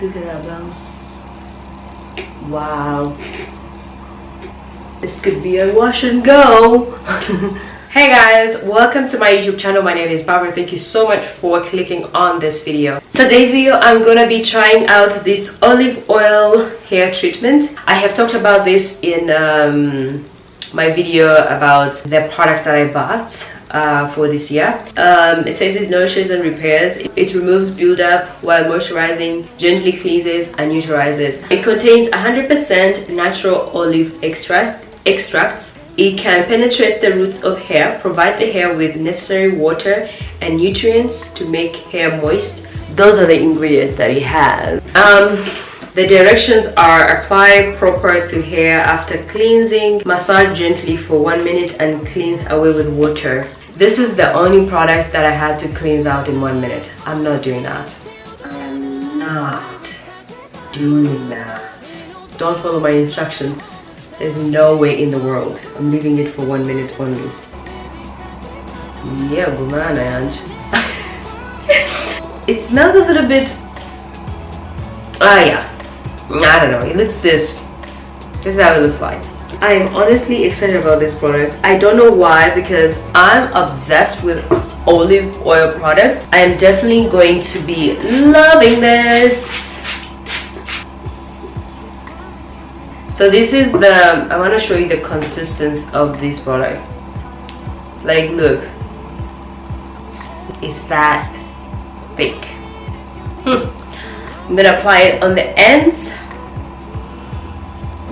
Look at that bounce. Wow. This could be a wash and go. Hey guys, welcome to my YouTube channel. My name is Barbara. Thank you so much for clicking on this video. So today's video, I'm gonna be trying out this olive oil hair treatment. I have talked about this in my video about the products that I bought for this year. It says it nourishes and repairs. It removes buildup while moisturizing, gently cleanses and neutralizes. It contains 100% natural olive extracts. It can penetrate the roots of hair, provide the hair with necessary water and nutrients to make hair moist. Those are the ingredients that it has. The directions are: apply proper to hair after cleansing, massage gently for 1 minute and cleanse away with water. This is the only product that I had to cleanse out in 1 minute. I'm not doing that. I'm not doing that. Don't follow my instructions. There's no way in the world. I'm leaving it for 1 minute only. Yeah, banana Ange. It smells a little bit. Yeah. I don't know. It looks this. This is how it looks like. I am honestly excited about this product. I don't know why, because I'm obsessed with olive oil products. I am definitely going to be loving this. So this is I want to show you the consistency of this product. Like, look, it's that thick. I'm gonna apply it on the ends.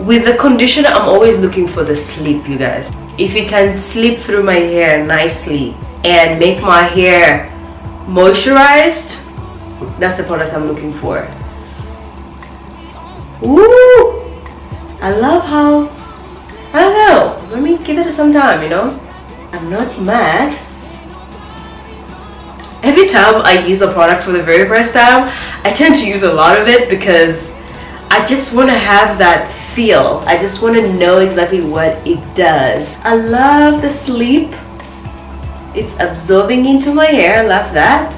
With the conditioner, I'm always looking for the slip, you guys. If it can slip through my hair nicely and make my hair moisturized, that's the product I'm looking for. Woo! I love how, I don't know, let me give it some time, you know? I'm not mad. Every time I use a product for the very first time, I tend to use a lot of it because I just want to have that feel. I just want to know exactly what it does. I love the sleep. It's absorbing into my hair. I love that.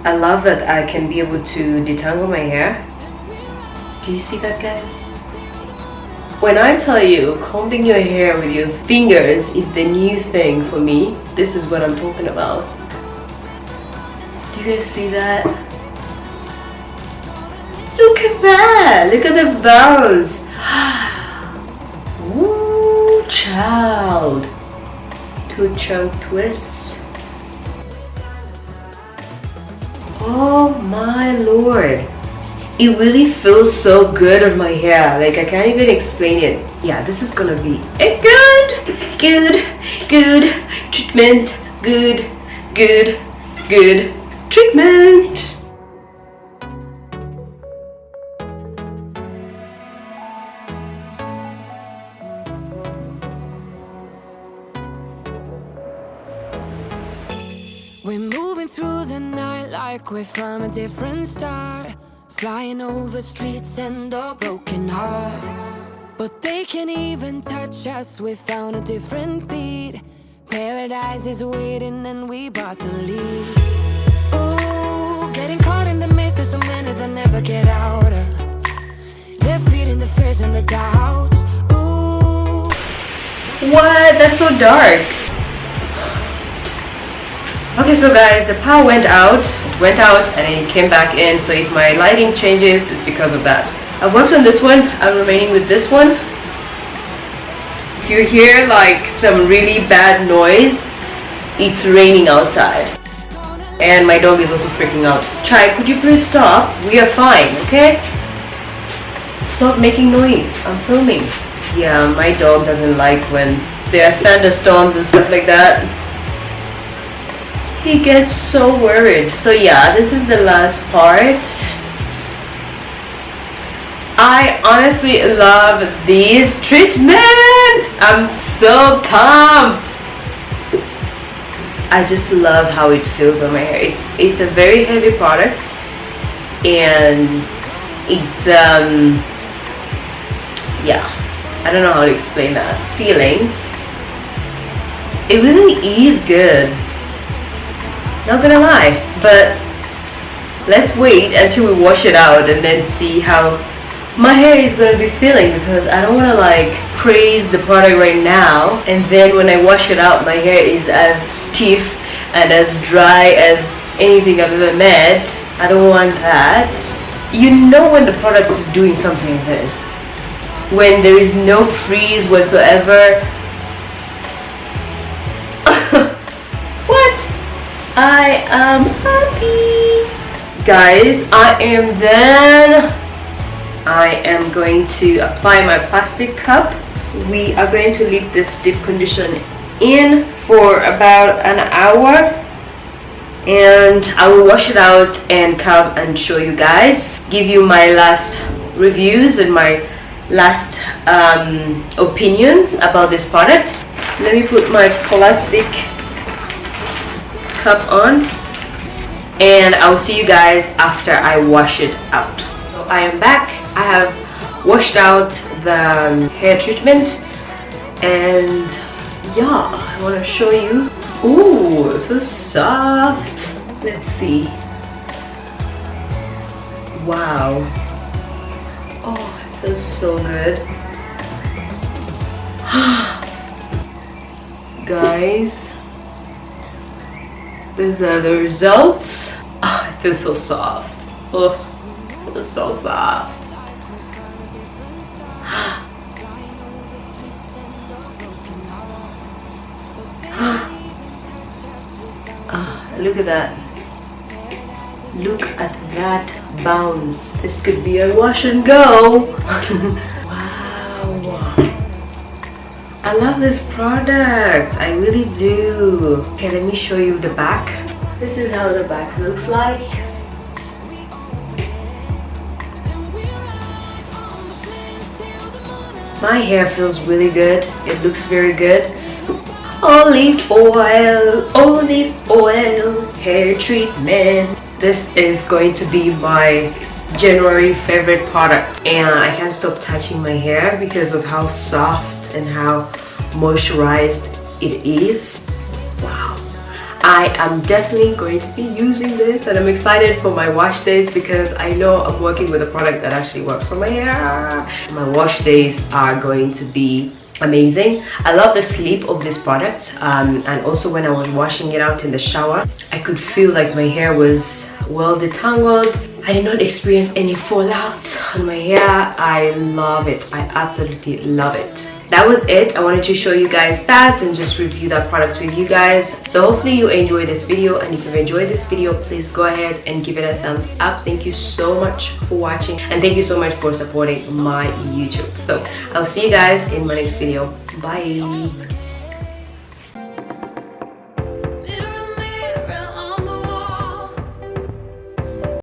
I love that I can be able to detangle my hair. Do you see that, guys? When I tell you combing your hair with your fingers is the new thing for me, this is what I'm talking about. Do you guys see that? Look at that! Look at the bows! Ooh, child! Two choke twists. Oh my lord, it really feels so good on my hair. Like, I can't even explain it. Yeah, this is gonna be a good treatment. Good treatment. We're moving through the night like we're from a different star, flying over streets and our broken hearts. But they can't even touch us, we found a different beat. Paradise is waiting and we bought the lead. Oh, getting caught in the mist, there's so many that never get out of. They're feeding the fears and the doubts. Ooh. What? That's so dark. Okay, so guys, the power went out. It went out and it came back in. So if my lighting changes, it's because of that. I worked on this one. I'm remaining with this one. If you hear like some really bad noise, it's raining outside. And my dog is also freaking out. Chai, could you please stop? We are fine, okay? Stop making noise. I'm filming. Yeah, my dog doesn't like when there are thunderstorms and stuff like that. He gets so worried. So yeah, this is the last part. I honestly love this treatment. I'm so pumped. I just love how it feels on my hair. It's a very heavy product. and it's yeah, I don't know how to explain that feeling. It really is good, not gonna lie, but let's wait until we wash it out and then see how my hair is gonna be feeling, because I don't wanna like praise the product right now and then when I wash it out my hair is as stiff and as dry as anything I've ever met. I don't want that. You know when the product is doing something like this, when there is no freeze whatsoever. What? I am happy. Guys, I am done. I am going to apply my plastic cup. We are going to leave this deep condition in for about an hour, and I will wash it out and come and show you guys, give you my last reviews and my last opinions about this product. Let me put my plastic cup on and I'll see you guys after I wash it out. So I am back. I have washed out the hair treatment and yeah, I want to show you. Ooh, it feels soft. Let's see. Wow. Oh, it feels so good. Guys, these are the results. Oh, it feels so soft. Oh, it feels so soft. Look at that. Look at that bounce. This could be a wash and go. Wow. I love this product. I really do. Okay, let me show you the back. This is how the back looks like. My hair feels really good. It looks very good. Olive oil hair treatment. This is going to be my January favorite product, and I can't stop touching my hair because of how soft and how moisturized it is. Wow. I am definitely going to be using this, and I'm excited for my wash days because I know I'm working with a product that actually works for my hair. My wash days are going to be amazing. I love the sleep of this product, and also when I was washing it out in the shower, I could feel like my hair was well detangled. I did not experience any fallout on my hair. I love it. I absolutely love it. That was it. I wanted to show you guys that and just review that product with you guys. So hopefully you enjoyed this video, and if you've enjoyed this video, please go ahead and give it a thumbs up. Thank you so much for watching, and thank you so much for supporting my YouTube. So I'll see you guys in my next video. Bye.